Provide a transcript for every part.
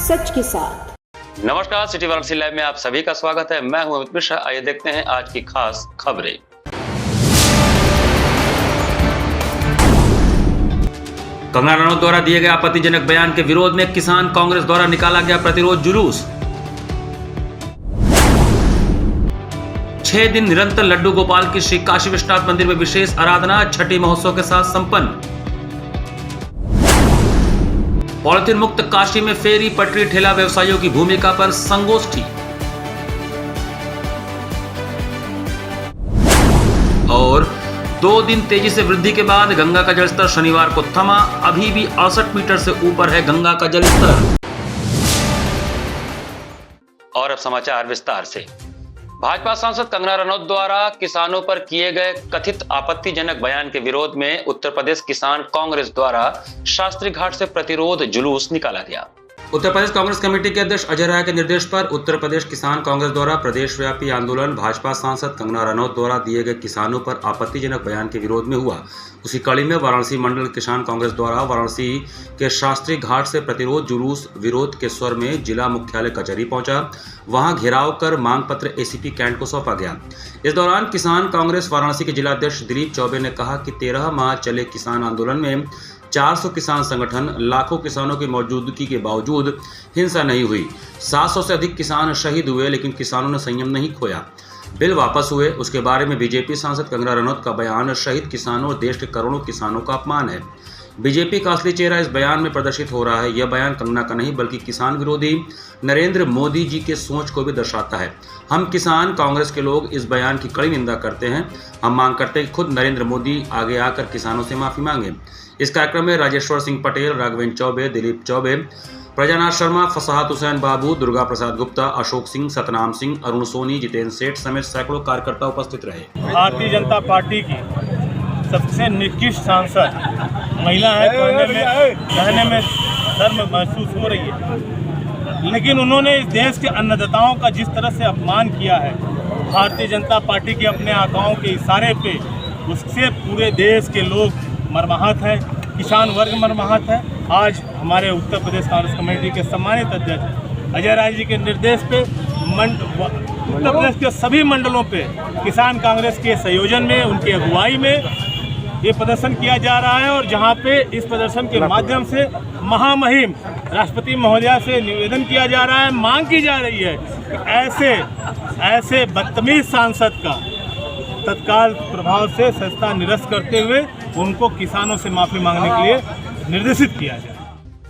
सच के साथ। नमस्कार, सिटी वाराणसी लाइव में आप सभी का स्वागत है। मैं हूं अमित मिश्रा। आइए देखते हैं आज की खास खबरें। कंगना रनौत द्वारा दिए गए आपत्तिजनक बयान के विरोध में किसान कांग्रेस द्वारा निकाला गया प्रतिरोध जुलूस। 6 दिन निरंतर लड्डू गोपाल की श्री काशी विश्वनाथ मंदिर में विशेष आराधना छठी महोत्सव के साथ संपन्न। पॉलिथीन मुक्त काशी में फेरी पटरी ठेला व्यवसायियों की भूमिका पर संगोष्ठी। और 2 दिन तेजी से वृद्धि के बाद गंगा का जलस्तर शनिवार को थमा। अभी भी 68 मीटर से ऊपर है गंगा का जलस्तर। और अब समाचार विस्तार से। भाजपा सांसद कंगना रनौत द्वारा किसानों पर किए गए कथित आपत्तिजनक बयान के विरोध में उत्तर प्रदेश किसान कांग्रेस द्वारा शास्त्री घाट से प्रतिरोध जुलूस निकाला गया। उत्तर प्रदेश कांग्रेस कमेटी के अध्यक्ष अजय राय के निर्देश पर उत्तर प्रदेश किसान कांग्रेस द्वारा प्रदेश व्यापी आंदोलन भाजपा सांसद कंगना रनौत द्वारा दिए गए किसानों पर आपत्तिजनक बयान के विरोध में हुआ। उसी कड़ी में वाराणसी मंडल किसान कांग्रेस द्वारा वाराणसी के शास्त्री घाट से प्रतिरोध जुलूस विरोध के स्वर में जिला मुख्यालय कचहरी पहुंचा। वहां घेराव कर मांग पत्र एसीपी कैंट को सौंपा गया। इस दौरान किसान कांग्रेस वाराणसी के जिलाध्यक्ष दिलीप चौबे ने कहा कि 13 माह चले किसान आंदोलन में 400 किसान संगठन, लाखों किसानों की मौजूदगी के बावजूद हिंसा नहीं हुई। 700 से अधिक किसान शहीद हुए, लेकिन किसानों ने संयम नहीं खोया। बिल वापस हुए। उसके बारे में बीजेपी सांसद कंगना रनौत का बयान शहीद किसानों और देश के करोड़ों किसानों का अपमान है। बीजेपी का असली चेहरा इस बयान में प्रदर्शित हो रहा है। यह बयान कंगना का नहीं बल्कि किसान विरोधी नरेंद्र मोदी जी के सोच को भी दर्शाता है। हम किसान कांग्रेस के लोग इस बयान की कड़ी निंदा करते हैं। हम मांग करते हैं कि खुद नरेंद्र मोदी आगे आकर किसानों से माफी मांगे। इस कार्यक्रम में राजेश्वर सिंह पटेल, राघवेंद्र चौबे, दिलीप चौबे, प्रजानाथ शर्मा, फसाहत हुसैन बाबू, दुर्गा प्रसाद गुप्ता, अशोक सिंह, सतनाम सिंह, अरुण सोनी, जितेंद्र सेठ समेत सैकड़ों कार्यकर्ता उपस्थित रहे। भारतीय जनता पार्टी की सबसे निकृष्ट सांसद महिला है, कहने में शर्म महसूस हो रही है, लेकिन उन्होंने इस देश के अन्नदाताओं का जिस तरह से अपमान किया है भारतीय जनता पार्टी के अपने आकाओं के इशारे पे, उससे पूरे देश के लोग मर्माहत है, किसान वर्ग मर्माहत है। आज हमारे उत्तर प्रदेश कांग्रेस कमेटी के सम्मानित अध्यक्ष अजय राय जी के निर्देश पे उत्तर प्रदेश के सभी मंडलों पे किसान कांग्रेस के संयोजन में, उनकी अगुवाई में ये प्रदर्शन किया जा रहा है। और जहां पे इस प्रदर्शन के माध्यम से महामहिम राष्ट्रपति महोदया से निवेदन किया जा रहा है, मांग की जा रही है कि ऐसे बदतमीज सांसद का तत्काल प्रभाव से सस्ता निरस्त करते हुए उनको किसानों से माफी मांगने के लिए निर्देशित किया जाए।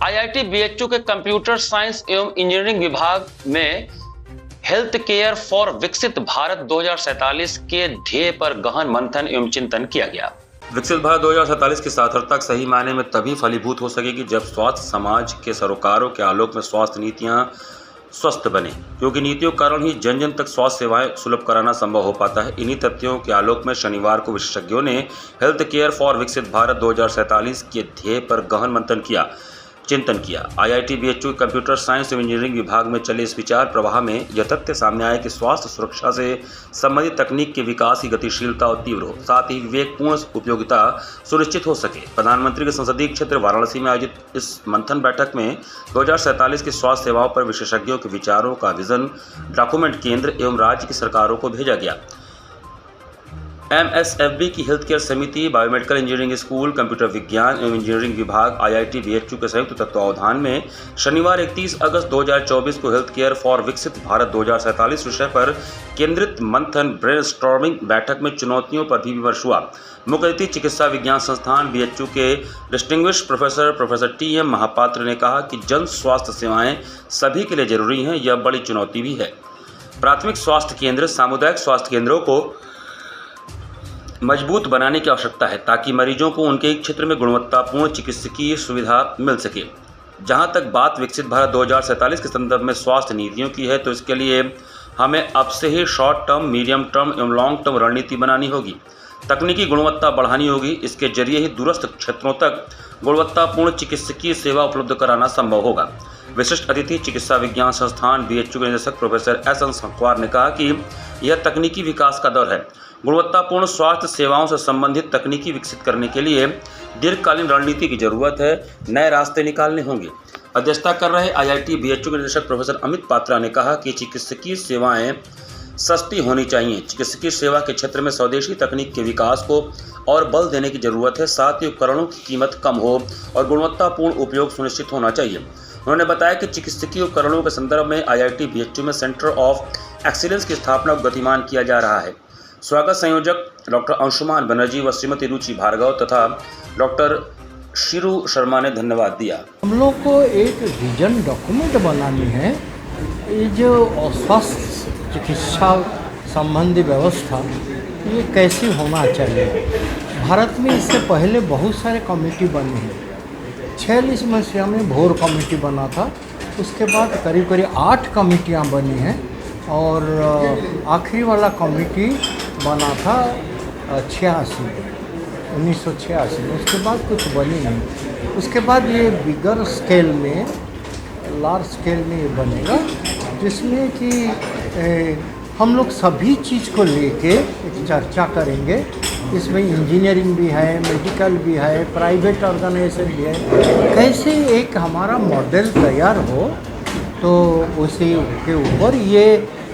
आईआईटी बीएचयू के कंप्यूटर साइंस एवं इंजीनियरिंग विभाग में हेल्थ केयर फॉर विकसित भारत 2047 के ध्येय पर गहन मंथन एवं चिंतन किया गया। विकसित भारत 2047 की सार्थकता सही मायने में तभी फलीभूत हो सकेगी जब स्वास्थ्य समाज के सरोकारों के आलोक में स्वास्थ्य नीतियां स्वस्थ बने, क्योंकि नीतियों के कारण ही जन जन तक स्वास्थ्य सेवाएं सुलभ कराना संभव हो पाता है। इन्हीं तथ्यों के आलोक में शनिवार को विशेषज्ञों ने हेल्थ केयर फॉर विकसित भारत 2047 के ध्येय पर गहन मंथन किया, चिंतन किया। आईआईटी बीएचयू कंप्यूटर साइंस एवं इंजीनियरिंग विभाग में चले इस विचार प्रवाह में यह तथ्य सामने आया कि स्वास्थ्य सुरक्षा से संबंधित तकनीक के विकास की गतिशीलता और तीव्र हो, साथ ही विवेकपूर्ण उपयोगिता सुनिश्चित हो सके। प्रधानमंत्री के संसदीय क्षेत्र वाराणसी में आयोजित इस मंथन बैठक में 2047 की स्वास्थ्य सेवाओं पर विशेषज्ञों के विचारों का विजन डॉक्यूमेंट केंद्र एवं राज्य की सरकारों को भेजा गया। एमएसएफबी की हेल्थ केयर समिति, बायोमेडिकल इंजीनियरिंग स्कूल, कंप्यूटर विज्ञान एवं इंजीनियरिंग विभाग, आईआईटी बीएचयू के संयुक्त तत्वावधान में शनिवार 31 अगस्त 2024 को हेल्थ केयर फॉर विकसित भारत 2047 विषय पर केंद्रित मंथन ब्रेनस्टॉर्मिंग बैठक में चुनौतियों पर भी विमर्श हुआ। मुख्य अतिथि चिकित्सा विज्ञान संस्थान बीएचयू के डिस्टिंग्विश प्रोफेसर टीएम महापात्र ने कहा कि जन स्वास्थ्य सेवाएं सभी के लिए जरूरी हैं, यह बड़ी चुनौती भी है। प्राथमिक स्वास्थ्य केंद्र, सामुदायिक स्वास्थ्य केंद्रों को मजबूत बनाने की आवश्यकता है ताकि मरीजों को उनके क्षेत्र में गुणवत्तापूर्ण चिकित्सकीय सुविधा मिल सके। जहां तक बात विकसित भारत 2047 के संदर्भ में स्वास्थ्य नीतियों की है, तो इसके लिए हमें अब से ही शॉर्ट टर्म, मीडियम टर्म एवं लॉन्ग टर्म रणनीति बनानी होगी। तकनीकी गुणवत्ता बढ़ानी होगी। इसके जरिए ही दूरस्थ क्षेत्रों तक गुणवत्तापूर्ण चिकित्सकीय सेवा उपलब्ध कराना संभव होगा। विशिष्ट अतिथि चिकित्सा विज्ञान संस्थान बीएचयू के निदेशक प्रोफेसर एस.एन. संकवार ने कहा कि यह तकनीकी विकास का दौर है। गुणवत्तापूर्ण स्वास्थ्य सेवाओं से संबंधित तकनीकी विकसित करने के लिए दीर्घकालीन रणनीति की जरूरत है। नए रास्ते निकालने होंगे। अध्यक्षता कर रहे IIT BHU के निदेशक प्रोफेसर अमित पात्रा ने कहा कि चिकित्सकीय सेवाएं सस्ती होनी चाहिए। चिकित्सकीय सेवा के क्षेत्र में स्वदेशी तकनीक के विकास को और बल देने की जरूरत है। साथ ही उपकरणों की कीमत कम हो और गुणवत्तापूर्ण उपयोग सुनिश्चित होना चाहिए। उन्होंने बताया कि चिकित्सकीय उपकरणों के संदर्भ में IIT BHU में सेंटर ऑफ एक्सीलेंस की स्थापना को गतिमान किया जा रहा है। स्वागत संयोजक डॉक्टर अंशुमान बनर्जी व श्रीमती रुचि भार्गव तथा डॉक्टर शिरू शर्मा ने धन्यवाद दिया। हम लोग को एक विजन डॉक्यूमेंट बनानी है। ये जो स्वास्थ्य चिकित्सा संबंधी व्यवस्था ये कैसी होना चाहिए। भारत में इससे पहले बहुत सारे कमेटी बने हैं। 46 मसीहा में भोर कमेटी बना था, उसके बाद करीब 8 कमेटियाँ बनी हैं और आखिरी वाला कमेटी बना था 1986 में। उसके बाद कुछ बनी नहीं। उसके बाद ये बिगर स्केल में, लार्ज स्केल में ये बनेगा, जिसमें कि हम लोग सभी चीज़ को लेके एक चर्चा करेंगे। इसमें इंजीनियरिंग भी है, मेडिकल भी है, प्राइवेट ऑर्गेनाइजेशन भी है। कैसे एक हमारा मॉडल तैयार हो, तो उसी के ऊपर ये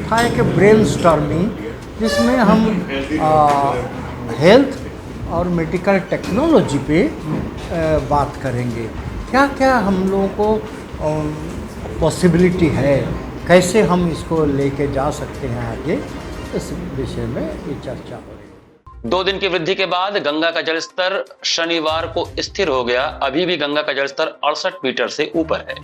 था कि ब्रेनस्टॉर्मिंग, जिसमें हम हेल्थ और मेडिकल टेक्नोलॉजी पे बात करेंगे। क्या क्या हम लोगों को पॉसिबिलिटी है, कैसे हम इसको लेके जा सकते हैं आगे, इस विषय में ये चर्चा हो रही है। 2 दिन की वृद्धि के बाद गंगा का जलस्तर शनिवार को स्थिर हो गया। अभी भी गंगा का जलस्तर 68 मीटर से ऊपर है।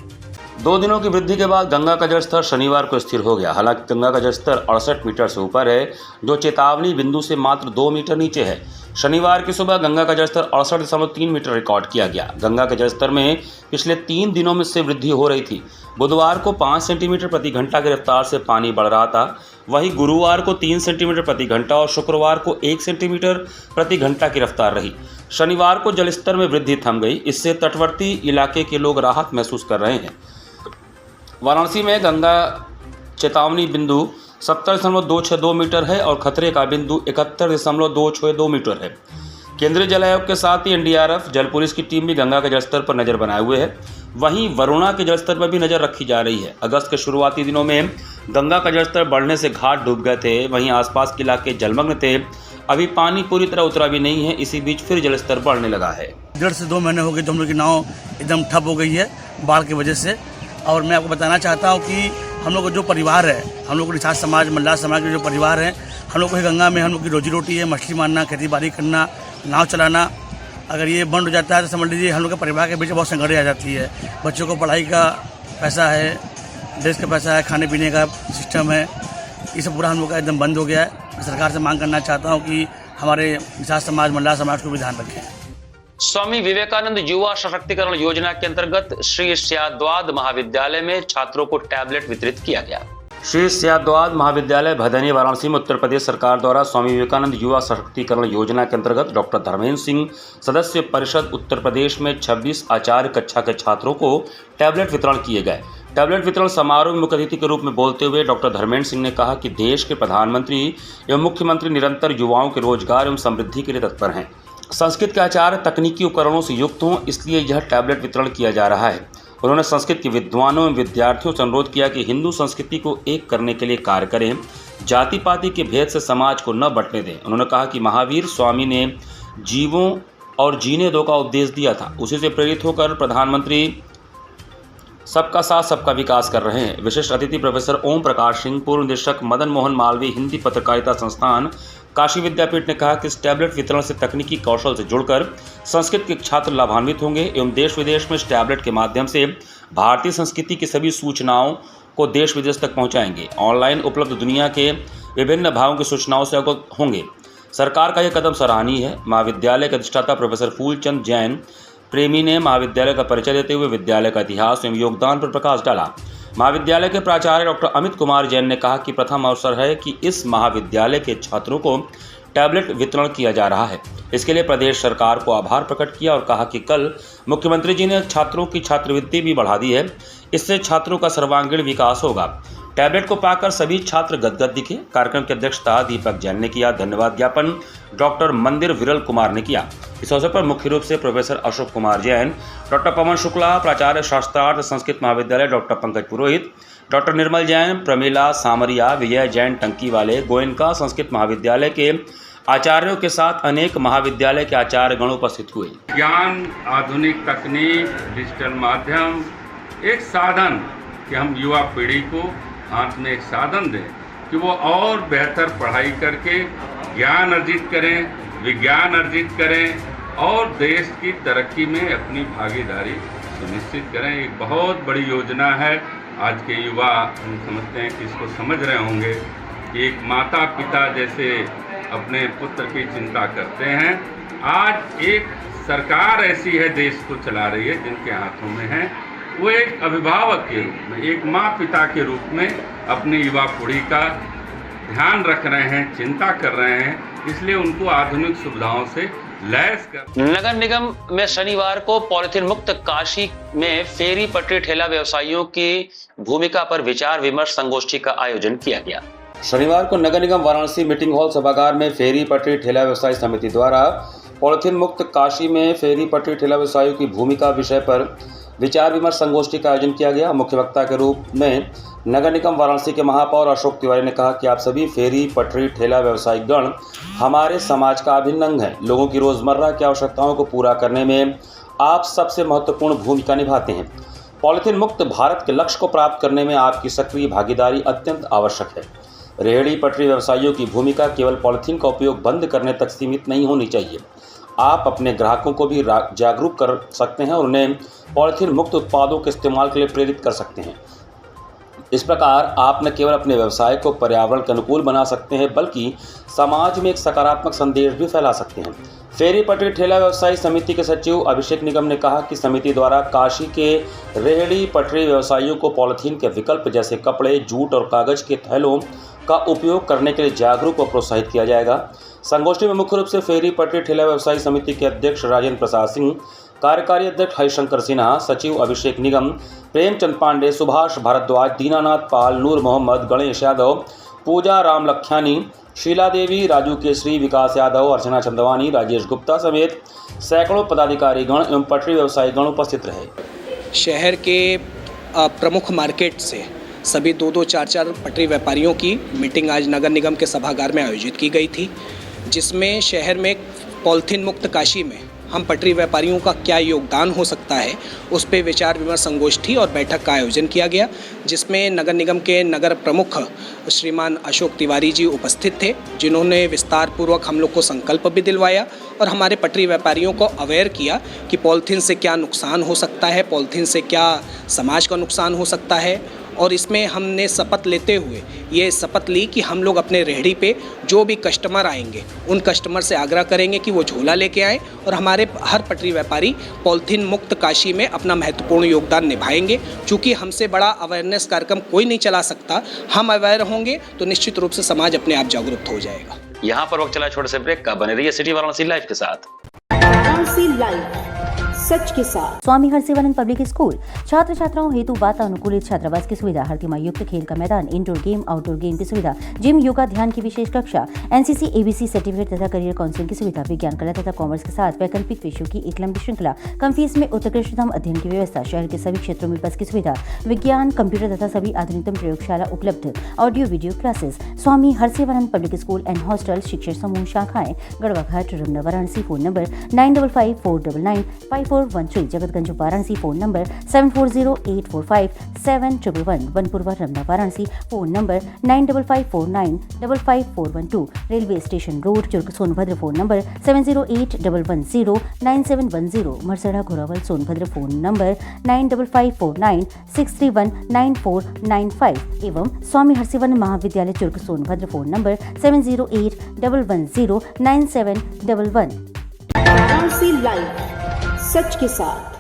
2 दिनों की वृद्धि के बाद गंगा का जलस्तर शनिवार को स्थिर हो गया। हालांकि गंगा का जलस्तर 68 मीटर से ऊपर है, जो चेतावनी बिंदु से मात्र 2 मीटर नीचे है। शनिवार की सुबह गंगा का जलस्तर 68.3 मीटर रिकॉर्ड किया गया। गंगा के जलस्तर में पिछले 3 दिनों में से वृद्धि हो रही थी। बुधवार को 5 सेंटीमीटर प्रति घंटा की रफ्तार से पानी बढ़ रहा था। वहीं गुरुवार को 3 सेंटीमीटर प्रति घंटा और शुक्रवार को 1 सेंटीमीटर प्रति घंटा की रफ्तार रही। शनिवार को जलस्तर में वृद्धि थम गई। इससे तटवर्ती इलाके के लोग राहत महसूस कर रहे हैं। वाराणसी में गंगा चेतावनी बिंदु 70.262 मीटर है और खतरे का बिंदु 71.262 मीटर है। केंद्रीय जल आयोग के साथ ही NDRF जल पुलिस की टीम भी गंगा के जलस्तर पर नजर बनाए हुए है। वहीं वरुणा के जलस्तर पर भी नजर रखी जा रही है। अगस्त के शुरुआती दिनों में गंगा का जलस्तर बढ़ने से घाट डूब गए थे। वहीं आसपास के इलाके जलमग्न थे। अभी पानी पूरी तरह उतरा भी नहीं है। इसी बीच फिर जलस्तर बढ़ने लगा है। 1.5 से 2 महीने हो गए तो हम लोग की नाव एकदम ठप हो गई है बाढ़ की वजह से। और मैं आपको बताना चाहता हूँ कि हम लोग का जो परिवार है, हम लोग निषाद समाज, मल्लाह समाज के जो परिवार है, हम लोग को गंगा में हम लोग की रोजी रोटी है मछली मारना, खेती बाड़ी करना, नाव चलाना। अगर ये बंद हो जाता है तो समझ लीजिए हम लोग के परिवार के बीच बहुत संकट आ जाती है। बच्चों को पढ़ाई का पैसा है, ड्रेस का पैसा है, खाने पीने का सिस्टम है, ये सब पूरा हम लोग का एकदम बंद हो गया है। सरकार से मांग करना चाहता हूँ कि हमारे निषाद समाज, मल्लाह समाज को भी ध्यान रखें। स्वामी विवेकानंद युवा सशक्तिकरण योजना के अंतर्गत श्री स्याद्वाद महाविद्यालय में छात्रों को टैबलेट वितरित किया गया। श्री स्याद्वाद महाविद्यालय भदैनी वाराणसी में उत्तर प्रदेश सरकार द्वारा स्वामी विवेकानंद युवा सशक्तिकरण योजना के अंतर्गत डॉक्टर धर्मेंद्र सिंह सदस्य परिषद उत्तर प्रदेश में 26 आचार्य कक्षा के छात्रों को टैबलेट वितरण किए गए। टैबलेट वितरण समारोह में मुख्य अतिथि के रूप में बोलते हुए डॉक्टर धर्मेंद्र सिंह ने कहा कि देश के प्रधानमंत्री एवं मुख्यमंत्री निरंतर युवाओं के रोजगार एवं समृद्धि के लिए तत्पर हैं। संस्कृत के आचार्य तकनीकी उपकरणों से युक्त हों, इसलिए यह टैबलेट वितरण किया जा रहा है। उन्होंने संस्कृत के विद्वानों एवं विद्यार्थियों से अनुरोध किया कि हिंदू संस्कृति को एक करने के लिए कार्य करें, जाति पाति के भेद से समाज को न बंटने दें। उन्होंने कहा कि महावीर स्वामी ने जीवों और जीने दो का उपदेश दिया था, उसी से प्रेरित होकर प्रधानमंत्री सबका साथ सबका विकास कर रहे हैं। विशिष्ट अतिथि प्रोफेसर ओम प्रकाश सिंह, पूर्व निदेशक मदन मोहन मालवीय हिंदी पत्रकारिता संस्थान काशी विद्यापीठ ने कहा कि इस टैबलेट वितरण से तकनीकी कौशल से जुड़कर संस्कृत के छात्र लाभान्वित होंगे एवं देश विदेश में इस टैबलेट के माध्यम से भारतीय संस्कृति की सभी सूचनाओं को देश विदेश तक पहुंचाएंगे। ऑनलाइन उपलब्ध दुनिया के विभिन्न भागों की सूचनाओं से अवगत होंगे। सरकार का यह कदम सराहनीय है। महाविद्यालय के अधिष्ठाता प्रोफेसर फूलचंद जैन प्रेमी ने महाविद्यालय का परिचय देते हुए विद्यालय का इतिहास एवं योगदान पर प्रकाश डाला। महाविद्यालय के प्राचार्य डॉक्टर अमित कुमार जैन ने कहा कि प्रथम अवसर है कि इस महाविद्यालय के छात्रों को टैबलेट वितरण किया जा रहा है। इसके लिए प्रदेश सरकार को आभार प्रकट किया और कहा कि कल मुख्यमंत्री जी ने छात्रों की छात्रवृत्ति भी बढ़ा दी है। इससे छात्रों का सर्वांगीण विकास होगा। टैबलेट को पाकर सभी छात्र गदगद दिखे। कार्यक्रम की अध्यक्षता दीपक जैन ने किया। धन्यवाद ज्ञापन डॉक्टर मंदिर विरल कुमार ने किया। इस अवसर पर मुख्य रूप से प्रोफेसर अशोक कुमार जैन, डॉक्टर पवन शुक्ला, प्राचार्य शास्त्रार्थ संस्कृत महाविद्यालय डॉक्टर पंकज पुरोहित, डॉक्टर निर्मल जैन, प्रमीला सामरिया, विजय जैन टंकी वाले, गोयनका संस्कृत महाविद्यालय के आचार्यों के साथ अनेक महाविद्यालय के आचार्यगण उपस्थित हुए। ज्ञान, आधुनिक तकनीक, डिजिटल माध्यम एक साधन कि हम युवा पीढ़ी को हाथ में एक साधन दें कि वो और बेहतर पढ़ाई करके ज्ञान अर्जित करें, विज्ञान अर्जित करें और देश की तरक्की में अपनी भागीदारी सुनिश्चित करें। एक बहुत बड़ी योजना है। आज के युवा हम समझते हैं कि इसको समझ रहे होंगे कि एक माता पिता जैसे अपने पुत्र की चिंता करते हैं, आज एक सरकार ऐसी है देश को चला रही है जिनके हाथों में है, वो एक अभिभावक के रूप में, एक माँ पिता के रूप में अपनी युवा पीढ़ी का ध्यान रख रहे हैं, चिंता कर रहे हैं, इसलिए उनको आधुनिक सुविधाओं से लैस कर। नगर निगम में शनिवार को पॉलिथीन मुक्त काशी में फेरी पटरी ठेला व्यवसायियों की भूमिका पर विचार विमर्श संगोष्ठी का आयोजन किया गया। शनिवार को नगर निगम वाराणसी मीटिंग हॉल सभागार में फेरी पटरी ठेला व्यवसायी समिति द्वारा पॉलिथीन मुक्त काशी में फेरी पटरी ठेला व्यवसायियों की भूमिका विषय पर विचार विमर्श संगोष्ठी का आयोजन किया गया। मुख्य वक्ता के रूप में नगर निगम वाराणसी के महापौर अशोक तिवारी ने कहा कि आप सभी फेरी पटरी ठेला व्यवसायिक गण हमारे समाज का अभिन्न अंग है। लोगों की रोजमर्रा की आवश्यकताओं को पूरा करने में आप सबसे महत्वपूर्ण भूमिका निभाते हैं। पॉलिथीन मुक्त भारत के लक्ष्य को प्राप्त करने में आपकी सक्रिय भागीदारी अत्यंत आवश्यक है। रेहड़ी पटरी व्यवसायियों की भूमिका केवल पॉलिथीन का उपयोग बंद करने तक सीमित नहीं होनी चाहिए। आप अपने ग्राहकों को भी जागरूक कर सकते हैं और उन्हें पॉलिथीन मुक्त उत्पादों के इस्तेमाल के लिए प्रेरित कर सकते हैं। इस प्रकार आप न केवल अपने व्यवसाय को पर्यावरण के अनुकूल बना सकते हैं बल्कि समाज में एक सकारात्मक संदेश भी फैला सकते हैं। फेरी पटरी ठेला व्यवसायी समिति के सचिव अभिषेक निगम ने कहा कि समिति द्वारा काशी के रेहड़ी पटरी व्यवसायियों को पॉलिथीन के विकल्प जैसे कपड़े, जूट और कागज के थैलों का उपयोग करने के लिए जागरूक और प्रोत्साहित किया जाएगा। संगोष्ठी में मुख्य रूप से फेरी पटरी ठेला व्यवसायी समिति के अध्यक्ष राजेंद्र प्रसाद सिंह, कार्यकारी अध्यक्ष हरिशंकर सिन्हा, सचिव अभिषेक निगम, प्रेमचंद पांडे, सुभाष भारद्वाज, दीनानाथ पाल, नूर मोहम्मद, गणेश यादव, पूजा राम लख्यानी, शीला देवी, राजू केसरी, विकास यादव, अर्चना चंदवानी, राजेश गुप्ता समेत सैकड़ों पदाधिकारी गण एवं पटरी व्यवसायी गण उपस्थित रहे। शहर के प्रमुख मार्केट से सभी 2-2, 4-4 पटरी व्यापारियों की मीटिंग आज नगर निगम के सभागार में आयोजित की गई थी, जिसमें शहर में पॉलिथीन मुक्त काशी में हम पटरी व्यापारियों का क्या योगदान हो सकता है उस पर विचार विमर्श संगोष्ठी और बैठक का आयोजन किया गया, जिसमें नगर निगम के नगर प्रमुख श्रीमान अशोक तिवारी जी उपस्थित थे, जिन्होंने विस्तार पूर्वक हम लोग को संकल्प भी दिलवाया और हमारे पटरी व्यापारियों को अवेयर किया कि पॉलिथीन से क्या नुकसान हो सकता है, पॉलिथीन से क्या समाज का नुकसान हो सकता है। और इसमें हमने शपथ लेते हुए ये शपथ ली कि हम लोग अपने रेहड़ी पे जो भी कस्टमर आएंगे उन कस्टमर से आग्रह करेंगे कि वो झोला लेके आएँ और हमारे हर पटरी व्यापारी पॉलिथीन मुक्त काशी में अपना महत्वपूर्ण योगदान निभाएंगे। चूँकि हमसे बड़ा अवेयरनेस कार्यक्रम कोई नहीं चला सकता, हम अवेयर होंगे तो निश्चित रूप से समाज अपने आप जागरूक हो जाएगा। यहाँ पर वक्त चला छोटे से ब्रेक का। बने रहिए सिटी वाराणसी लाइव के साथ। वाराणसी लाइव सच के साथ। स्वामी हरसिवानंद पब्लिक स्कूल छात्र छात्राओं हेतु वातानुकूलित छात्रावास की सुविधा, हरतिमा युक्त खेल का मैदान, इंडोर गेम आउटडोर गेम की सुविधा, जिम, योगा, ध्यान की विशेष कक्षा, एनसीसी एबीसी सर्टिफिकेट तथा करियर काउंसलिंग की सुविधा, विज्ञान कला तथा कॉमर्स के साथ वैकल्पिक विषयों की एक लंबी श्रृंखला, कम फीस में उत्कृष्टतम अध्ययन की व्यवस्था, शहर के सभी क्षेत्रों में बस की सुविधा, विज्ञान, कंप्यूटर तथा सभी आधुनिकतम प्रयोगशाला उपलब्ध, audio video classes. Swami Harsivanand public school and hostel, शिक्षण समूह शाखाएं Garhwa Ghat, Ramna, Varanasi. Phone number 9554995413, Jagatganj Varanasi. Phone number 7408457111, Banpurwa Ramna Varanasi. Phone number 9554955412, railway station road Churk Sonbhadra. Phone number 7081109710, Marsara Ghorawal Sonbhadra. Phone number 954963199495 एवं Swami Harsivanand Mahavidyalaya Churk Sonbhadra. Phone number 7081109711। Varanasi live सच के साथ।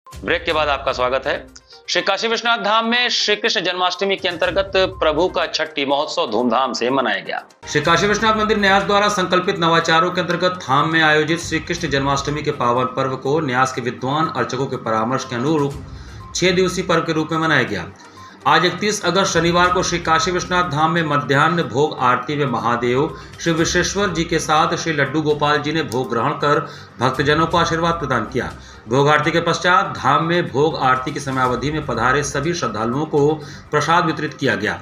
ब्रेक के बाद आपका स्वागत है। श्री काशी विश्वनाथ धाम में श्री कृष्ण जन्माष्टमी के अंतर्गत प्रभु का छठी महोत्सव धूमधाम से मनाया गया। श्री काशी विश्वनाथ मंदिर न्यास द्वारा संकल्पित नवाचारों के अंतर्गत धाम में आयोजित श्री कृष्ण जन्माष्टमी के पावन पर्व को न्यास के विद्वान अर्चकों के परामर्श के अनुरूप 6 दिवसीय पर्व के रूप में मनाया गया। आज 31 अगस्त शनिवार को श्री काशी विश्वनाथ धाम में मध्याह्न भोग आरती में महादेव श्री विश्वेश्वर जी के साथ श्री लड्डू गोपाल जी ने भोग ग्रहण कर भक्तजनों को आशीर्वाद प्रदान किया। भोग आरती के पश्चात धाम में भोग आरती की समयावधि में पधारे सभी श्रद्धालुओं को प्रसाद वितरित किया गया।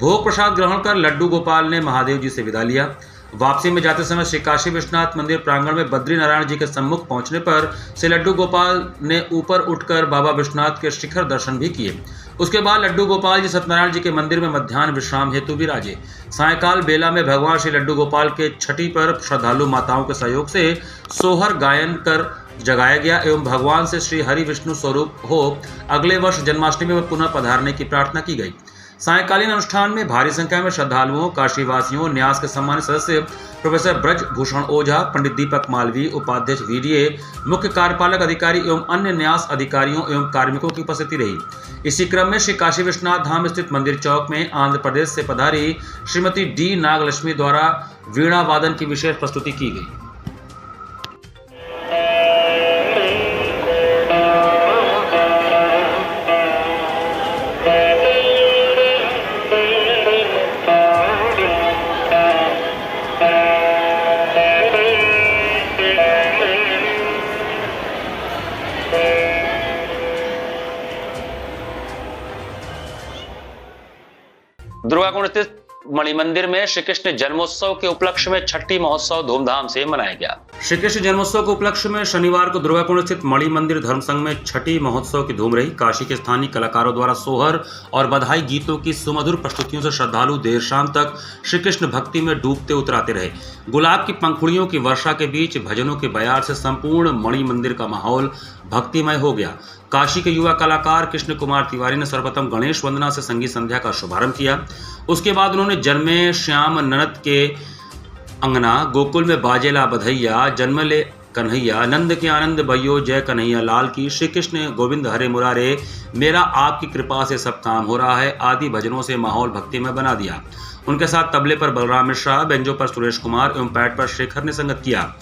भोग प्रसाद ग्रहण कर लड्डू गोपाल ने महादेव जी से विदा लिया। वापसी में जाते समय श्री काशी विश्वनाथ मंदिर प्रांगण में बद्री नारायण जी के सम्मुख पहुंचने पर श्री लड्डू गोपाल ने ऊपर उठकर बाबा विश्वनाथ के शिखर दर्शन भी किए। उसके बाद लड्डू गोपाल जी सत्यनारायण जी के मंदिर में मध्याह्न विश्राम हेतु विराजे। सायंकाल बेला में भगवान श्री लड्डू गोपाल के छठी पर श्रद्धालु माताओं के सहयोग से सोहर गायन कर जगाया गया एवं भगवान से श्री हरि विष्णु स्वरूप हो अगले वर्ष जन्माष्टमी में पुनः पधारने की प्रार्थना की गई। सायंकालीन अनुष्ठान में भारी संख्या में श्रद्धालुओं, काशीवासियों, न्यास के सम्मानित सदस्य प्रोफेसर ब्रज भूषण ओझा, पंडित दीपक मालवी, उपाध्यक्ष वीडीए, मुख्य कार्यपालक अधिकारी एवं अन्य न्यास अधिकारियों एवं कार्मिकों की उपस्थिति रही। इसी क्रम में श्री काशी विश्वनाथ धाम स्थित मंदिर चौक में आंध्र प्रदेश से पधारी श्रीमती डी नागलक्ष्मी द्वारा वीणा वादन की विशेष प्रस्तुति की गई। दुर्गाकुंड स्थित मणि मंदिर में श्री कृष्ण जन्मोत्सव के उपलक्ष्य में छठी महोत्सव धूमधाम से मनाया गया। श्री कृष्ण जन्मोत्सव के उपलक्ष्य में शनिवार को दुर्गाकुंड स्थित मणि मंदिर धर्म संघ में छठी महोत्सव की धूम रही। काशी के स्थानीय कलाकारों द्वारा सोहर और बधाई गीतों की सुमधुर प्रस्तुतियों से श्रद्धालु देर शाम तक श्री कृष्ण भक्ति में डूबते उतराते रहे। गुलाब की पंखुड़ियों की वर्षा के बीच भजनों के बयार से संपूर्ण मणि मंदिर का माहौल भक्तिमय हो गया। काशी के युवा कलाकार कृष्ण कुमार तिवारी ने सर्वप्रथम गणेश वंदना से संगीत संध्या का शुभारंभ किया। उसके बाद उन्होंने जन्मे श्याम ननद के अंगना, गोकुल में बाजेला बधैया, जन्मले कन्हैया, नंद के आनंद भैयो जय कन्हैया लाल की, श्री कृष्ण गोविंद हरे मुरारे, मेरा आपकी कृपा से सब काम हो रहा है आदि भजनों से माहौल भक्तिमय बना दिया। उनके साथ तबले पर बलराम मिश्रा, बेंजो पर सुरेश कुमार एवं पैड पर शेखर ने संगत किया।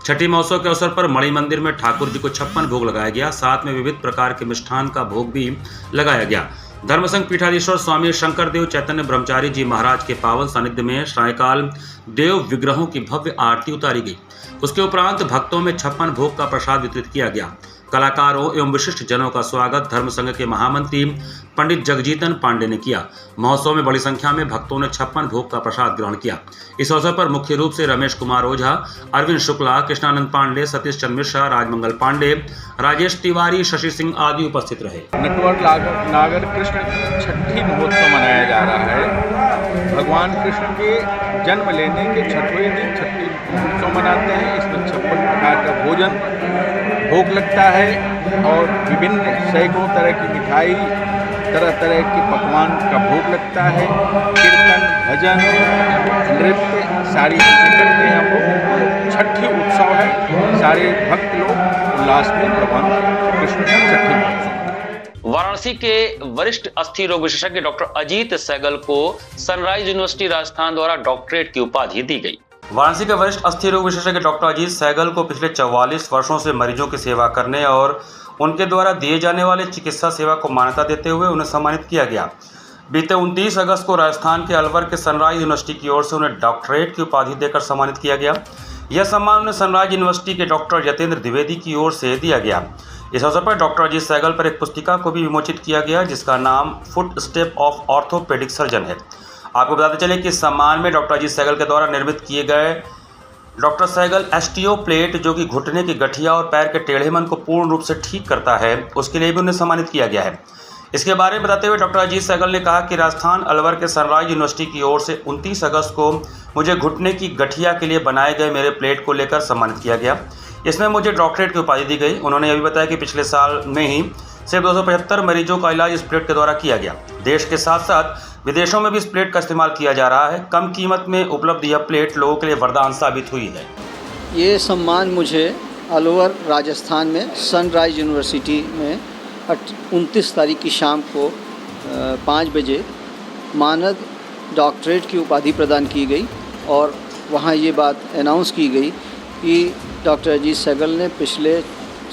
छठी महोत्सव के अवसर पर मणि मंदिर में ठाकुर जी को 56 भोग लगाया गया। साथ में विविध प्रकार के मिष्ठान का भोग भी लगाया गया। धर्मसंघ पीठाधीश्वर स्वामी शंकर देव चैतन्य ब्रह्मचारी जी महाराज के पावन सानिध्य में सायंकाल देव विग्रहों की भव्य आरती उतारी गई। उसके उपरांत भक्तों में 56 भोग का प्रसाद वितरित किया गया। कलाकारों एवं विशिष्ट जनों का स्वागत धर्म संघ के महामंत्री पंडित जगजीतन पांडे ने किया। महोत्सव में बड़ी संख्या में भक्तों ने 56 भोग का प्रसाद ग्रहण किया। इस अवसर पर मुख्य रूप से रमेश कुमार ओझा, अरविंद शुक्ला, कृष्णानंद पांडे, सतीश चंद्र मिश्रा, राजमंगल पांडे, राजेश तिवारी, शशि सिंह आदि उपस्थित रहे। नटवर नागर कृष्ण छठी महोत्सव मनाया जा रहा है। भगवान कृष्ण के जन्म लेने के 6वें दिन छठी महोत्सव मनाते हैं। इसमें 56 प्रकार का भोजन भोग लगता है और विभिन्न सैकड़ों तरह की मिठाई, तरह तरह के पकवान का भोग लगता है। कीर्तन, भजन, नृत्य सारी चीजें करते हैं हम लोग। छठी उत्सव है, सारे भक्त लोग उल्लास में भगवान कृष्ण का छठी महोत्सव। वाराणसी के वरिष्ठ अस्थि रोग विशेषज्ञ डॉक्टर अजीत सहगल को सनराइज यूनिवर्सिटी राजस्थान द्वारा डॉक्टरेट की उपाधि दी गई। वाराणसी के वरिष्ठ अस्थि रोग विशेषज्ञ डॉक्टर अजीत सहगल को पिछले 44 वर्षों से मरीजों की सेवा करने और उनके द्वारा दिए जाने वाले चिकित्सा सेवा को मान्यता देते हुए उन्हें सम्मानित किया गया। बीते 29 अगस्त को राजस्थान के अलवर के सनराइज यूनिवर्सिटी की ओर से उन्हें डॉक्टरेट की उपाधि देकर सम्मानित किया गया। यह सम्मान उन्हें सनराइज यूनिवर्सिटी के डॉक्टर यतेंद्र द्विवेदी की ओर से दिया गया। इस अवसर पर डॉक्टर अजीत सहगल पर एक पुस्तिका को भी विमोचित किया गया जिसका नाम foot step of orthopaedic surgeon है। आपको बताते चले कि इस सम्मान में डॉक्टर अजीत सहगल के द्वारा निर्मित किए गए डॉक्टर सहगल एस्टियो प्लेट जो कि घुटने की गठिया और पैर के टेढ़ेपन को पूर्ण रूप से ठीक करता है, उसके लिए भी उन्हें सम्मानित किया गया है। इसके बारे में बताते हुए डॉक्टर अजीत सहगल ने कहा कि राजस्थान अलवर के सनराइज यूनिवर्सिटी की ओर से 29 अगस्त को मुझे घुटने की गठिया के लिए बनाए गए मेरे प्लेट को लेकर सम्मानित किया गया। इसमें मुझे डॉक्टरेट की उपाधि दी गई। उन्होंने यह भी बताया कि पिछले साल में ही सिर्फ 275 मरीजों का इलाज इस प्लेट के द्वारा किया गया। देश के साथ साथ विदेशों में भी इस प्लेट का इस्तेमाल किया जा रहा है। कम कीमत में उपलब्ध यह प्लेट लोगों के लिए वरदान साबित हुई है। ये सम्मान मुझे अलवर राजस्थान में सनराइज यूनिवर्सिटी में 29 तारीख की शाम को 5 बजे मानद डॉक्टरेट की उपाधि प्रदान की गई और वहाँ ये बात अनाउंस की गई कि डॉक्टर अजीत सहगल ने पिछले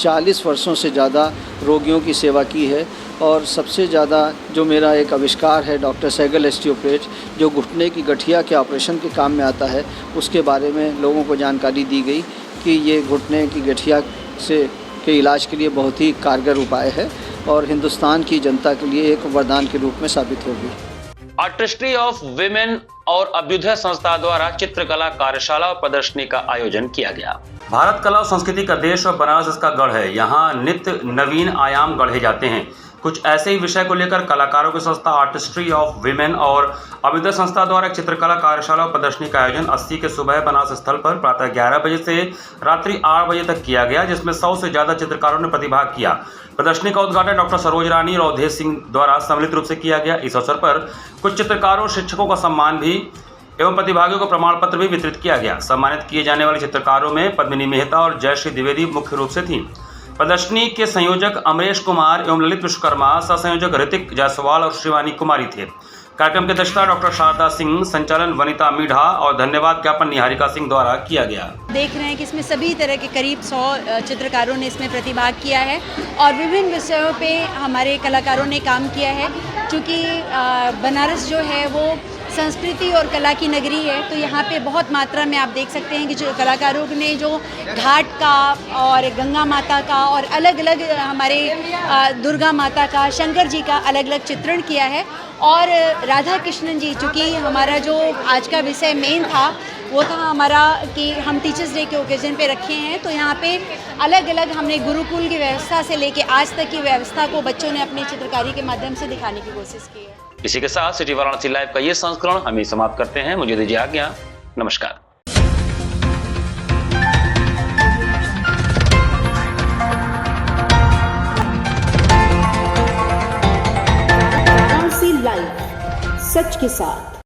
40 वर्षों से ज़्यादा रोगियों की सेवा की है। और सबसे ज़्यादा जो मेरा एक आविष्कार है डॉक्टर सैगल ऑस्टियोपेथ, जो घुटने की गठिया के ऑपरेशन के काम में आता है, उसके बारे में लोगों को जानकारी दी गई कि ये घुटने की गठिया के इलाज के लिए बहुत ही कारगर उपाय है और हिंदुस्तान की जनता के लिए एक वरदान के रूप में साबित होगी। आर्टिस्ट्री ऑफ विमेन और अभ्युदय संस्था द्वारा चित्रकला कार्यशाला और प्रदर्शनी का आयोजन किया गया। भारत कला और संस्कृति का देश और बनारस इसका गढ़ है। यहाँ नित्य नवीन आयाम गढ़े जाते हैं। कुछ ऐसे ही विषय को लेकर कलाकारों की संस्था आर्टिस्ट्री ऑफ विमेन और अभ्युदय संस्था द्वारा एक चित्रकला कार्यशाला और प्रदर्शनी का आयोजन 80 के सुबह बनारस स्थल पर प्रातः 11 बजे से रात्रि 8 बजे तक किया गया, जिसमें 100 से ज़्यादा चित्रकारों ने प्रतिभाग किया। प्रदर्शनी का उद्घाटन डॉक्टर सरोज रानी और अवधेश सिंह द्वारा सम्मिलित रूप से किया गया। इस अवसर पर कुछ चित्रकारों और शिक्षकों का सम्मान भी एवं प्रतिभागियों को प्रमाण पत्र भी वितरित किया गया। सम्मानित किए जाने वाले चित्रकारों में पद्मिनी मेहता और जयश्री द्विवेदी मुख्य रूप से थीं। प्रदर्शनी के संयोजक अमरेश कुमार एवं ललित विश्वकर्मा, सह संयोजक ऋतिक जायसवाल और शिवानी कुमारी थे। कार्यक्रम की अध्यक्षता डॉक्टर शारदा सिंह, संचालन वनिता मीढ़ा और धन्यवाद ज्ञापन निहारिका सिंह द्वारा किया गया। देख रहे हैं कि इसमें सभी तरह के करीब 100 चित्रकारों ने इसमें प्रतिभाग किया है और विभिन्न विषयों पे हमारे कलाकारों ने काम किया है। क्योंकि बनारस जो है वो संस्कृति और कला की नगरी है, तो यहाँ पे बहुत मात्रा में आप देख सकते हैं कि जो कलाकारों ने जो घाट का और गंगा माता का और अलग अलग हमारे दुर्गा माता का, शंकर जी का अलग अलग चित्रण किया है। और राधा कृष्णन जी, चूँकि हमारा जो आज का विषय मेन था वो था हमारा कि हम टीचर्स डे के ओकेजन पे रखे हैं, तो यहाँ पे अलग अलग हमने गुरुकुल की व्यवस्था से लेके आज तक की व्यवस्था को बच्चों ने अपनी चित्रकारी के माध्यम से दिखाने की कोशिश की है। इसी के साथ सिटी वाराणसी लाइव का ये संस्करण हम ही समाप्त करते हैं। मुझे दीजिए आज्ञा। नमस्कार। वाराणसी लाइव, सच के साथ।